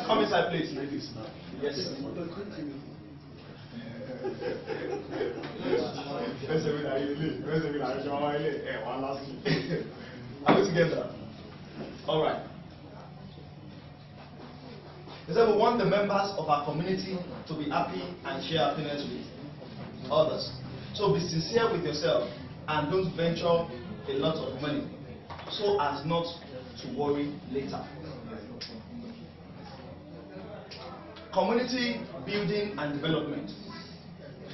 Come inside, please. Yes. Are we together? All right. He said we want the members of our community to be happy and share happiness with others. So be sincere with yourself and don't venture a lot of money so as not to worry later. Community building and development.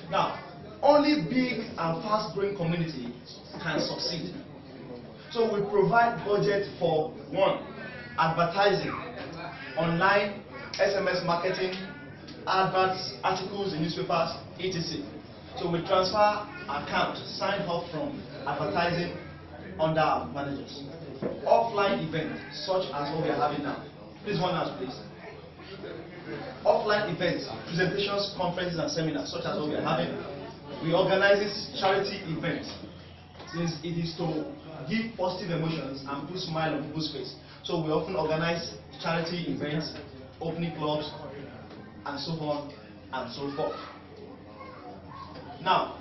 Now, only big and fast-growing community can succeed. So we provide budget for 1, advertising, online, SMS marketing, adverts, articles in newspapers, etc. So we transfer account signed up from advertising under our managers. Offline events such as what we are having now. Please one house, please. Offline events, presentations, conferences, and seminars such as what we are having. We organize charity events since it is to give positive emotions and put smile on people's face. So we often organize charity events, opening clubs, and so on and so forth. Now,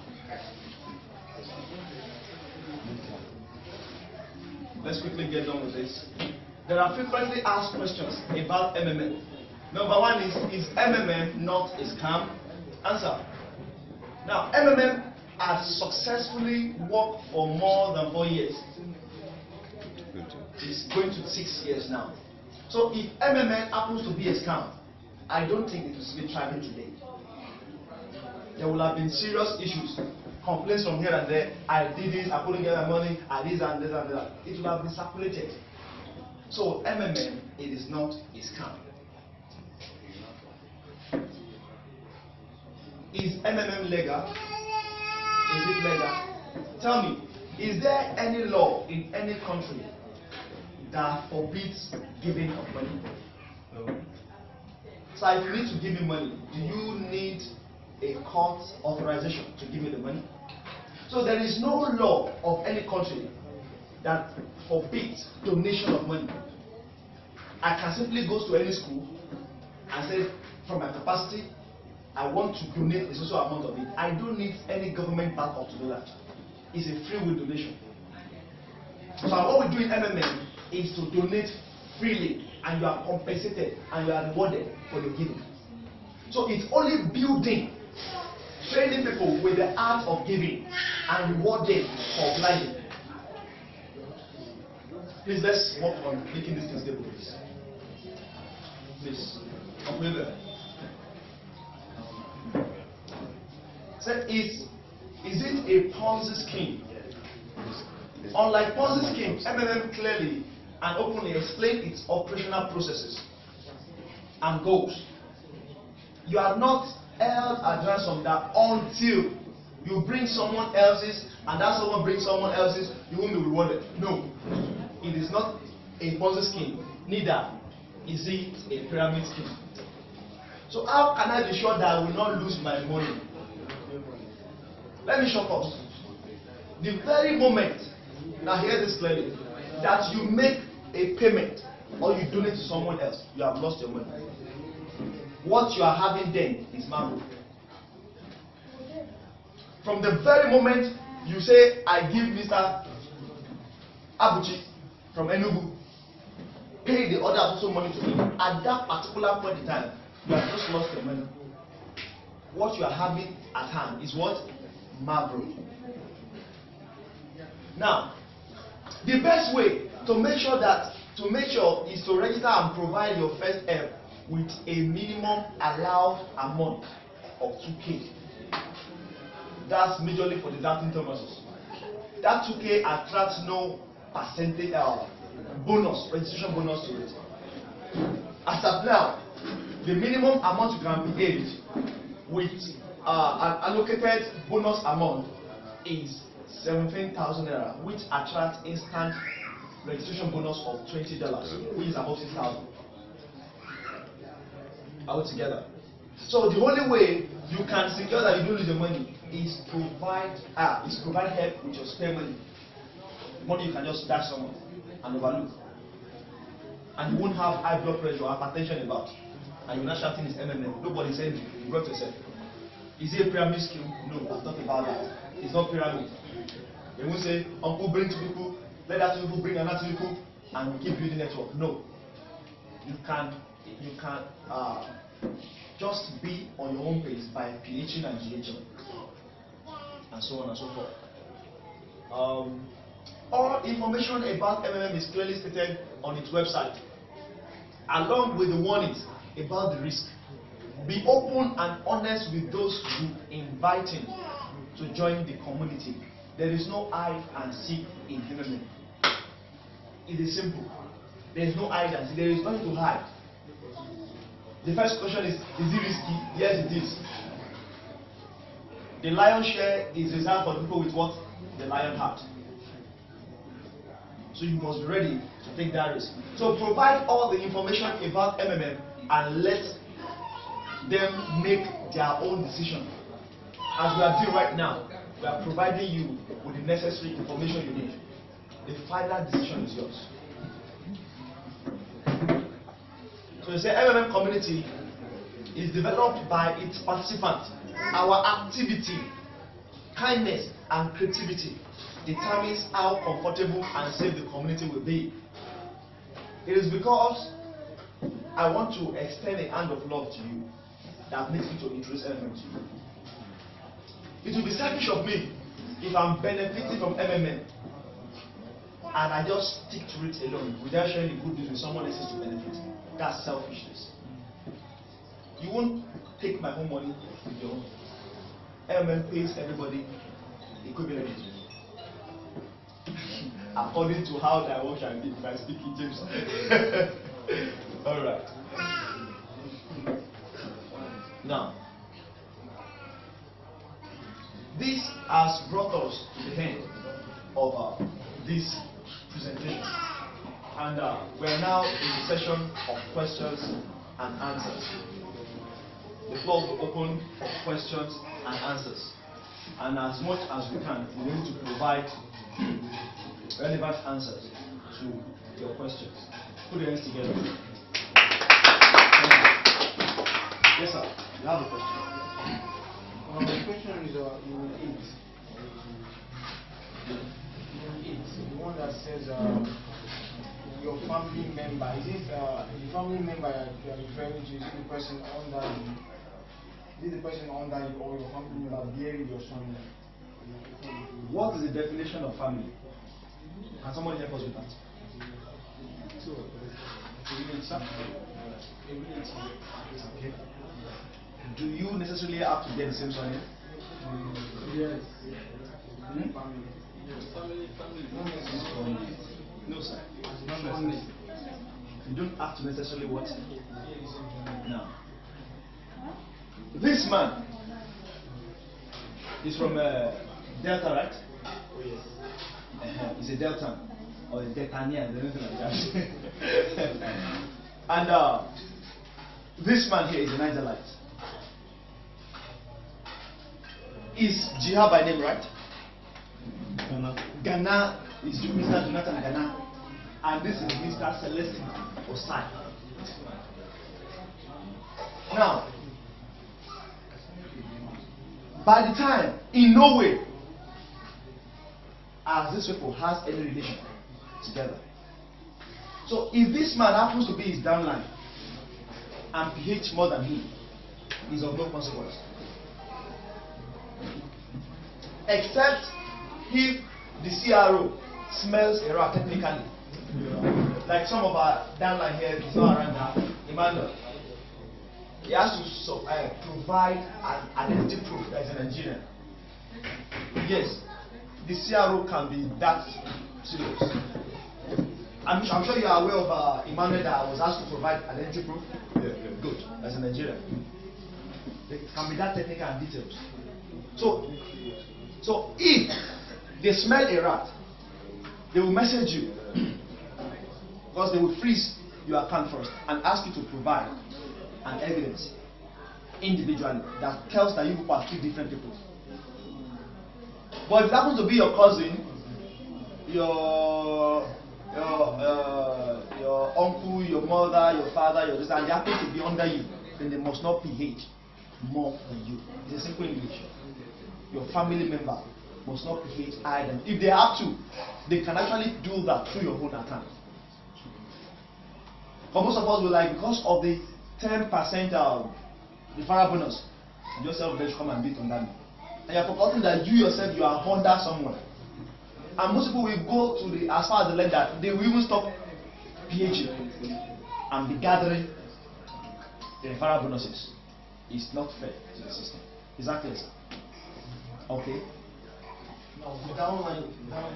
let's quickly get done with this. There are frequently asked questions about MMM. Number 1 is MMM not a scam? Answer. Now, MMM has successfully worked for more than 4 years. It's going to 6 years now. So if MMM happens to be a scam, I don't think it will still be thriving today. There will have been serious issues, complaints from here and there. I did this, I couldn't get my money, I did this and this and that. It will have been circulated. So MMM, it is not a scam. Is MMM legal? Is it legal? Tell me, is there any law in any country that forbids giving of money? No. So if you need to give me money, do you need a court authorization to give me the money? So there is no law of any country that forbids donation of money. I can simply go to any school and say, from my capacity, I want to donate a social amount of it. I don't need any government backup to do that. It's a free will donation. So what we do in MMM is to donate freely, and you are compensated and you are rewarded for the giving. So it's only building, training people with the art of giving and rewarding for obliging. Please let's work on making this thing stable, please. Please. So is it a Ponzi scheme? Unlike Ponzi schemes, MMM clearly and openly explain its operational processes and goals. You are not held at ransom that until you bring someone else's and that someone brings someone else's, you won't be rewarded. No, it is not a Ponzi scheme, neither is it a pyramid scheme. So how can I be sure that I will not lose my money? Let me shock us. The very moment, now hear this clearly, that you make a payment or you donate to someone else, you have lost your money. What you are having then is marble. From the very moment you say, I give Mr. Abuchi from Enugu, pay the other social money to him, at that particular point in time, you have just lost your money. What you are having at hand is what? Marble. Now, the best way to make sure is to register and provide your first help with a minimum allowed amount of 2K. That's majorly for the doubting Thomases. That 2K attracts no percentage bonus, registration bonus to it. As of now, the minimum amount you can be paid with an allocated bonus amount is 17,000 naira, which attracts instant registration bonus of $20, which is about 6,000 altogether. So the only way you can secure that you don't lose the money is provide help with your spare money. Money you can just dash someone and overlook, and you won't have high blood pressure or hypertension about. and you're not shouting his MMM. Nobody said you brought yourself. Is it a pyramid scheme? No, I'm talking about that. It's not pyramid. They won't say, Uncle bring two people, let that two people bring another two people, and we keep building network. No. You can just be on your own pace by PHing and GHing, and so on and so forth. All information about MMM is clearly stated on its website, along with the warnings about the risk. Be open and honest with those you inviting to join the community. There is no hide and seek in MMM. It is simple. There is no hide and seek. There is nothing to hide. The first question is it risky? Yes, it is. The lion's share is reserved for people with what? The lion heart. So you must be ready to take that risk. So provide all the information about MMM and let them make their own decision. As we are doing right now, we are providing you with the necessary information you need. The final decision is yours. So you say MMM community is developed by its participants. Our activity, kindness, and creativity determines how comfortable and safe the community will be. It is because I want to extend a hand of love to you that makes me to introduce MMM to you. It will be selfish of me if I'm benefiting from MMM and I just stick to it alone without sharing the good news with someone else to benefit. That's selfishness. You won't take my own money with your own. MMM pays everybody equivalently. According to how thy work shall be, if I speak in James. Alright. Now, this has brought us to the end of this presentation. And we are now in the session of questions and answers. The floor will be open for questions and answers. And as much as we can, we're going to provide relevant answers to your questions. Put your hands together. Yes, sir. You have a question. The question is the one that says your family member. Is it the family member you are referring to? Is it the person under you? Is it the person under you or your family member bearing your son? What is the definition of family? Can someone help us with that? Okay. Do you necessarily have to get the same surname? Yes. No, sir. You don't have to necessarily what? No. This man is from Delta, right? Oh, yes. He's a Delta or a Deltanian, anything like that. And this man here is a Nigerite. Is Jihad by name, right? Ghana is Mr. Jonathan Ghana, and this is Mr. Celestine Osai. Now, by the time, in no way, as this people has any relation together. So if this man happens to be his downline and pH more than him, is of no consequence. Except if the CRO smells a rat technically. Like some of our downline here is not around now, Emmanuel. He has to provide an identity proof that he's a Nigerian. Yes, the CRO can be that serious. I'm sure you are aware of Emmanuel that was asked to provide identity proof. Yeah. Good, as a Nigerian. It can be that technical and details. So if they smell a rat, they will message you because they will freeze your account first and ask you to provide an evidence individually that tells that you are two different people. But if it happens to be your cousin, your your uncle, your mother, your father, your sister, and they happen to be under you, then they must not pH more than you. It's a simple English. Your family member must not pH higher than you. If they have to, they can actually do that through your own account. But most of us will like, because of the 10% referral bonus, you just self-bench come and beat on that. And you're forgetting that you yourself, you are under someone. And most people will go to the, as far as the leg that they will even stop PHing and be gathering the referral bonuses. It's not fair to the system. Is that clear, sir? Okay. No, but that one, you are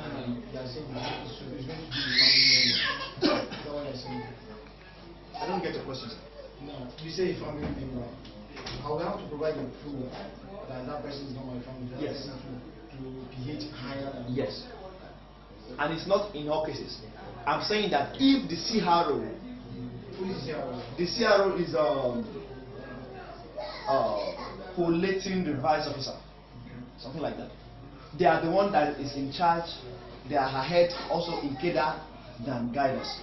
saying it's going to be the family member. That one you're saying. I don't get your question, sir. No, you say family member. I will have to provide a proof that that person is not my family. That Yes. person to pH higher than Yes. And it's not in all cases. I'm saying that if the CRO, who is here? the CRO is collating the vice officer, something like that. They are the one that is in charge. They are ahead also in CADA than guidance.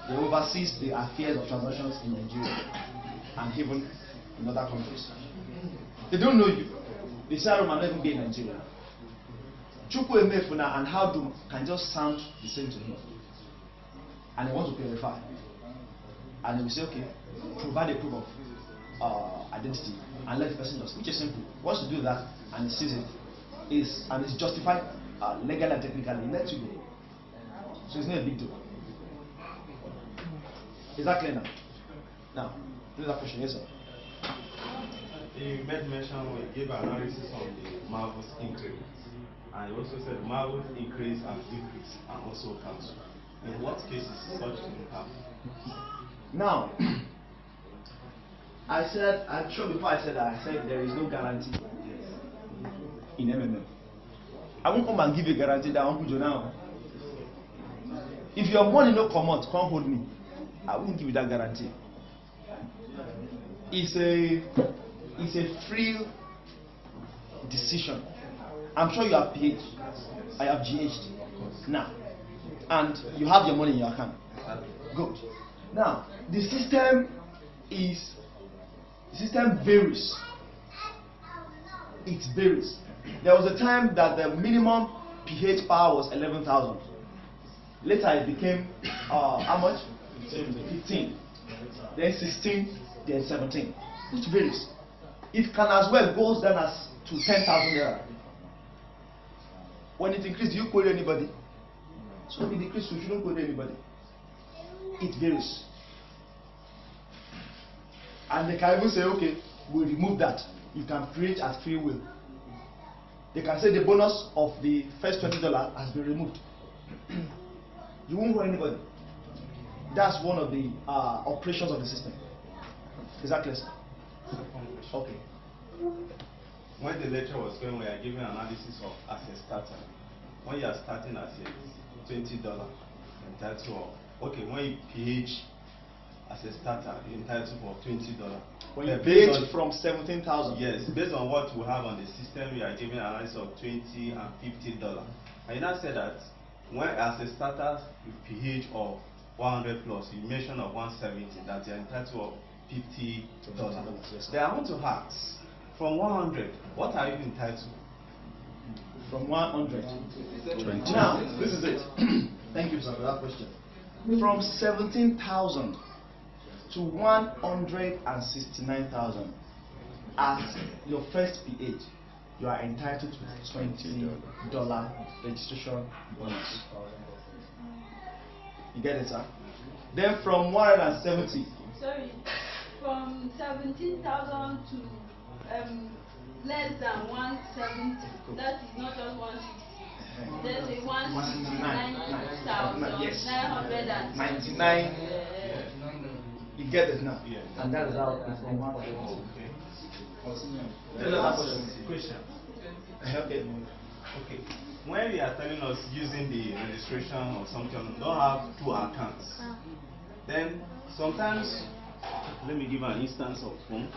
They oversees the affairs of transactions in Nigeria and even in other countries. They don't know you. The CRO might not even be in Nigeria. Chukwu Emefuna and Howdum can just sound the same to him. And they want to clarify. And they will say, okay, provide a proof of identity and let the person just, which is simple. Once you do that and he sees it, and it's justified legally and technically, he lets you go. So it's not a big deal. Is that clear now? Now, another question, yes sir. You made mention when you gave analysis on the marvelous increase. And you also said marvelous increase and decrease and also cancel. In what cases such thing happen? Now, I'm sure before I said there is no guarantee in MMM. I won't come and give a guarantee that Uncle Jonah. If your money no come out, come hold me. I won't give you that guarantee. It's a free decision. I'm sure you have PH. I have GH now. And you have your money in your account. Good. Now, the system varies. It varies. There was a time that the minimum pH power was 11,000. Later it became how much? 15. Then 16. Then 17. Which varies. It can as well go down as to 10,000 naira. When it increases, you query anybody. So if it decreases, you shouldn't query anybody. It varies. And they can even say, okay, we'll remove that. You can create at free will. They can say the bonus of the first $20 has been removed. You won't worry anybody. That's one of the operations of the system. Is that clear, sir? Okay. When the lecture was going, we are giving analysis of as a starter. When you are starting as a $20, entitled for, okay, when you PH as a starter, you're entitled for $20. When you PH from 17,000. Yes, based on what we have on the system, we are giving analysis of $20 and $50. And you now say that when as a starter you PH of 100 plus, you mention of 170, that you're entitled for $50. Yes, then I want to ask, from 100, what are you entitled? From 100. 20. Now, this is it. Thank you, sir, for that question. From 17,000 to 169,000 as your first PH, you are entitled to $20 registration bonus. You get it, sir? Then from 170. Sorry, from 17,000 to less than 170. That is not just 160. There's a 199,999. You get it now? Yes. And that is how it's from 170. Question. Okay. Okay. When you are telling us using the registration or something, don't have two accounts. Then sometimes, let me give an instance of phone.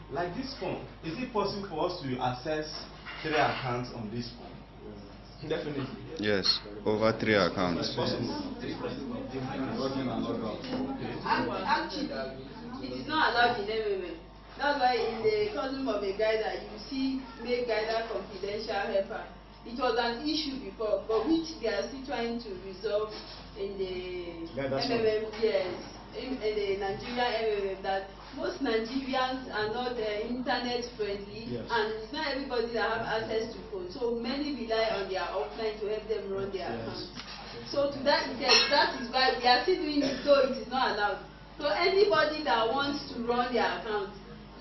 Like this phone, is it possible for us to access 3 accounts on this phone? Definitely. Yes, over 3 accounts. It's possible. Log in and log out. Actually, it is not allowed in MMM. That's why in the custom of a guider, you see make guider confidential helper. It was an issue before, but which they are still trying to resolve in the MMM. Yes, in the Nigerian MMM, that most Nigerians are not internet friendly, yes. And it's not everybody that have access to phone. So many rely on their offline to help them run their accounts. So to that extent, that is why we are still doing it, though it is not allowed. So anybody that wants to run their account,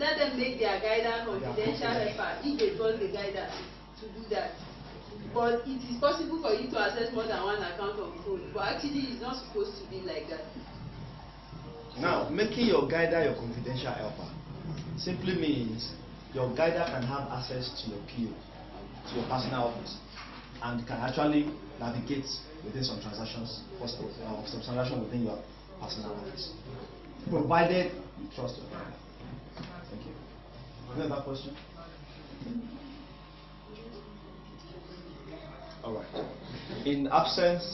let them make their guider confidential helper if they trust the guider to do that. But it is possible for you to access more than one account on phone, but actually it's not supposed to be like that. Now, making your guider your confidential helper simply means your guider can have access to your PO, to your personal office, and can actually navigate within some transactions, some transaction within your personal office, provided you trust your guider. Thank you. Another question? All right. In absence.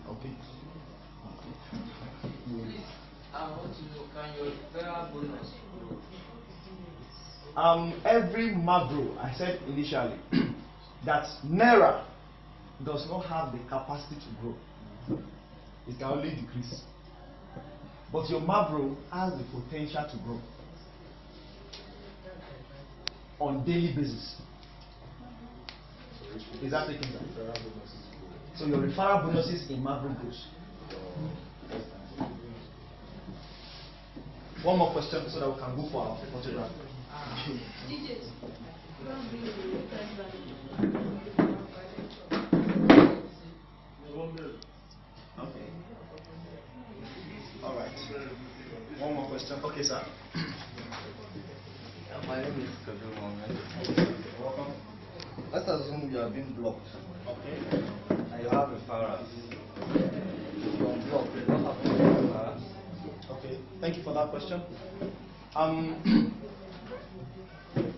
Okay. I want to know, can your referral bonus grow? Every macro, I said initially, that Naira does not have the capacity to grow. It can only decrease. But your macro has the potential to grow on daily basis. Is that taking time? So your referral bonuses in macro grows. One more question so that we can go for our photograph. Okay. All right. One more question. Okay, sir. My name is Kabir Mohammed. Welcome. Let's assume you are being blocked. Okay. And you have referrals. You are blocked. What happens to your referrals? Okay. Thank you for that question.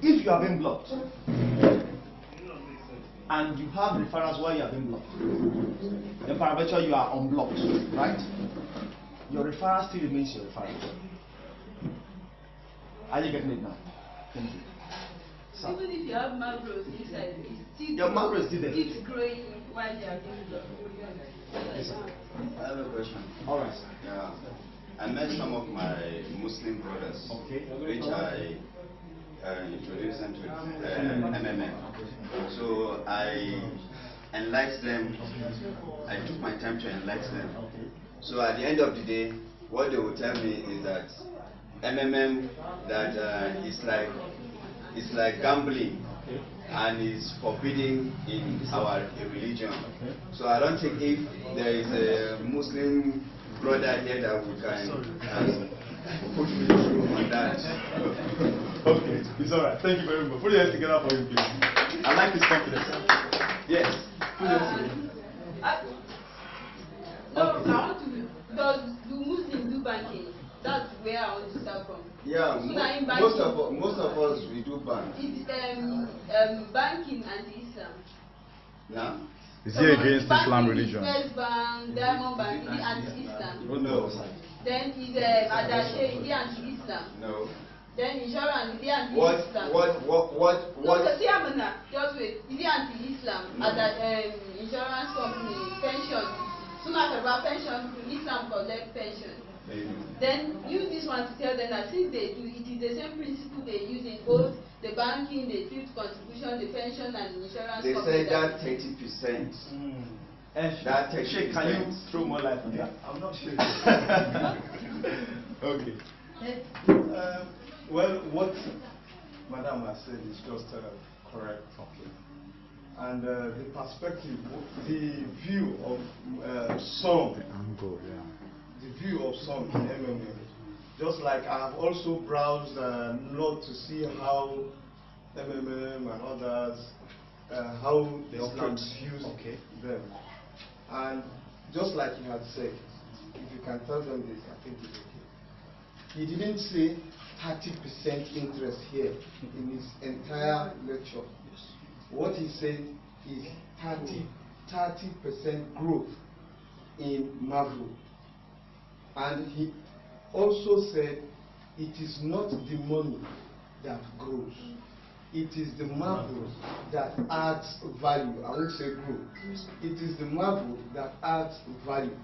If you are being blocked and you have referrals while you are being blocked, then parameter you are unblocked, right? Your referral still remains your referral. Are you getting it now? Thank you. So, even if you have macros inside, it's still your macro is still there. It's growing while you are being blocked. Yes, sir. I have a question. All right. Yeah. I met some of my Muslim brothers, okay, which I introduced them to MMM. So I enlightened them. I took my time to enlighten them. So at the end of the day, what they will tell me is that MMM, that it's like gambling, and is forbidden in our religion. So I don't think if there is a Muslim brother here that we can push me through on that. Okay, it's all right. Thank you very much. Put your hands together for him, please. I like his confidence. Yes. Put your hands together. No, okay. I want to. Do Muslims do banking? That's where I want to start from. Yeah, so most of us we do bank. It's banking anti-Islam. Yeah. Is he against Islam religion? First Bank, Diamond Bank, is it anti-Islam? Oh, no. Then is Adashe, is it anti-Islam? No. Then insurance, is it anti-Islam? What? No, just wait. Is it anti-Islam? No. Insurance company, pension. Soon after pension, Islam collect pension. Then use this one to tell them that since they do, it is the same principle they use in both the banking, the fifth contribution, the pension, and insurance. They say that 30%. That 30%. Can you throw more light on that? I'm not sure. Okay. Well, what Madam has said is just correct. Okay. And the perspective, the view of some. The view of some in MMM. Just like I have also browsed a lot to see how MMM and others, how the Islam views them. And just like he had said, if you can tell them this, I think it's okay. He didn't say 30% interest here in his entire lecture. What he said is 30% growth in marble. And he also said it is not the money that grows. It is the marble that adds value. I won't say grow. It is the marble that adds value.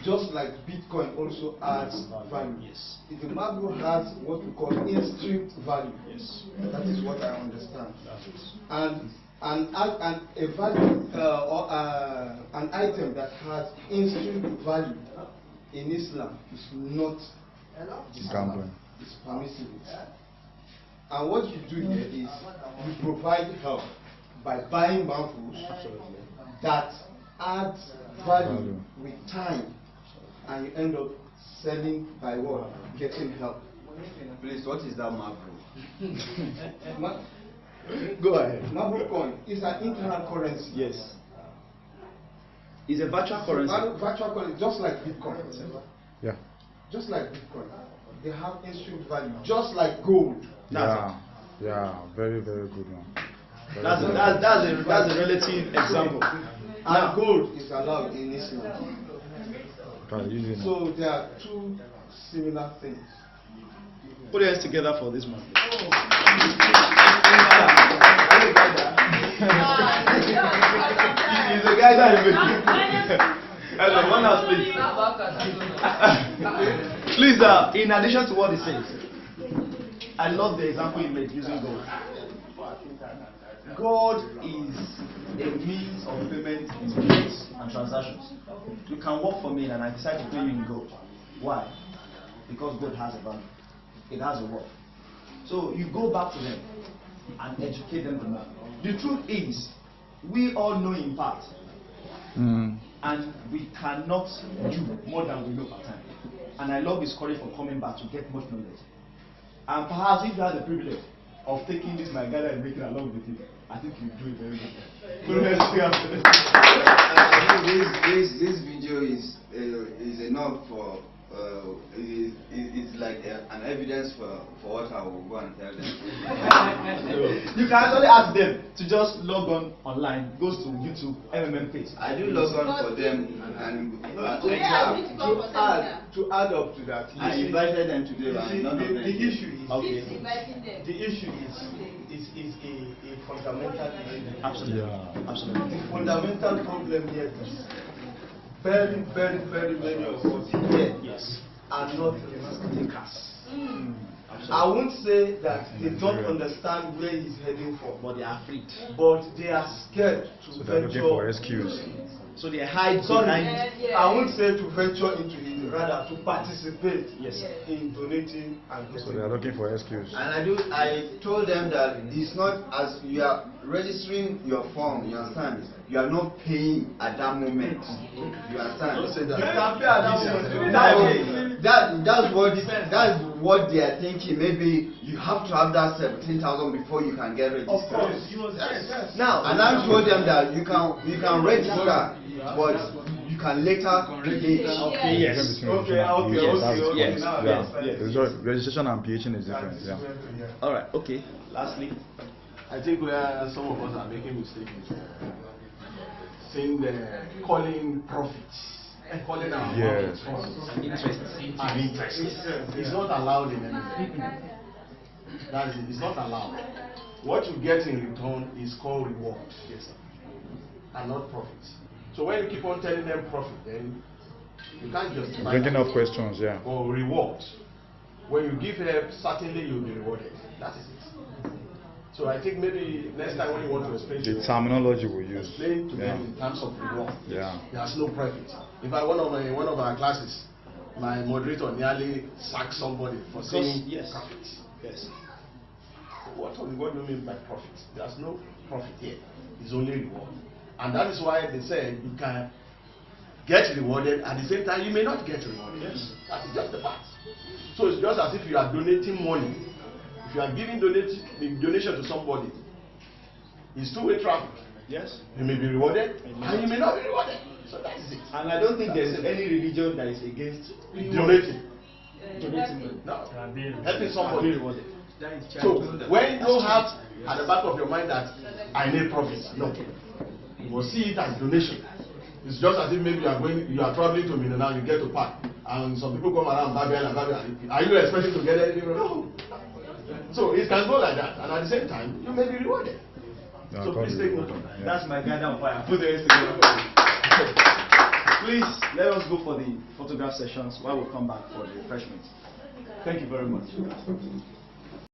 Just like Bitcoin also adds value. Yes. The marble has what we call instinct value. Yes. That is what I understand. And a value or an item that has instinct value in Islam is not Gambling. It's permissible. And what you do here is you provide help by buying marbles that add value with time, and you end up selling by what? Getting help. Please, what is that marble? Go ahead. Marble coin is an internal currency. Yes. It's a virtual currency. Virtual currency, just like Bitcoin. Yeah. Just like Bitcoin. They have instant value, just like gold. Yeah, very, very good one. That's a relative example. And gold is allowed in Islam. So there are two similar things. Put your hands together for this man. He's a guy that is one house, please. Please, in addition to what he says, I love the example he made using gold. Gold is a means of payment in trades and transactions. You can work for me and I decide to pay you in gold. Why? Because gold has a value. It has a worth. So you go back to them and educate them on that. The truth is, we all know in part, and we cannot do more than we know per time. And I love his courage for coming back to get much knowledge. And perhaps if you have the privilege of taking this my guide and making along with it, I think you do it very well. This video is enough for it's like an evidence for what I will go and tell them. You can actually ask them to just log on online, goes to YouTube MMM page. I do log on for them and to add up to that, I invited them today, but none of them. The issue is The issue is a fundamental issue. Absolutely. Yeah. Absolutely. The fundamental problem here is very many of us here are not risk takers. I won't say that they don't understand where he's heading for, But they are afraid. but they are scared to So they're looking for venture. excuse. So they hide Sorry, behind. I won't say to venture into it, rather to participate Yes. in donating and So they're looking for excuse. And I told them that it's not as you are registering your form, you understand? You are not paying at that moment. You understand? You can pay at that moment. That's what they are thinking. Maybe you have to have that 17,000 before you can get registered. Of course. Yes. Now, and I told them that you can register, but you can later pay. Okay, yes. Yes. Now, Yeah. yes. Registration and PHing is different. Yeah. All right. Okay. Lastly, I think where some of us are making mistakes is saying calling profits and calling our Yes. interest. It's not allowed in anything. That's it. It's not allowed. What you get in return is called reward. Yes, sir. And not profits. So when you keep on telling them profit, then you can't justify Bringing that. up questions, yeah. Or reward. When you give help, certainly you'll be rewarded. That is it. So I think maybe next time when you want to explain to The terminology we use. explain to them in terms of reward. Yeah. There's no profit. In fact, one of our classes, my moderator nearly sacked somebody for saying yes. profit. Yes. What do you mean by profit? There's no profit here. It's only reward. And that is why they said you can get rewarded at the same time you may not get rewarded. Yes. That is just the fact. So it's just as if you are donating money. If you are giving donation to somebody, it's two-way traffic. Yes. You may be rewarded and you may not be rewarded. So that is it. And I don't think there's any religion that is against Donating. donating. No. Helping somebody. Rewarded. So when you don't have at the back of your mind that I need profits, no. You must see it as donation. It's just as if maybe you are traveling to Minna now, you get to park, and some people come around Babel. Are you expecting to get anything? No. So it can go like that, and at the same time, you may be rewarded. Yeah, So please take note of that. That's my guy on fire. Put the rest together. Please let us go for the photograph sessions while we come back for the refreshments. Thank you very much.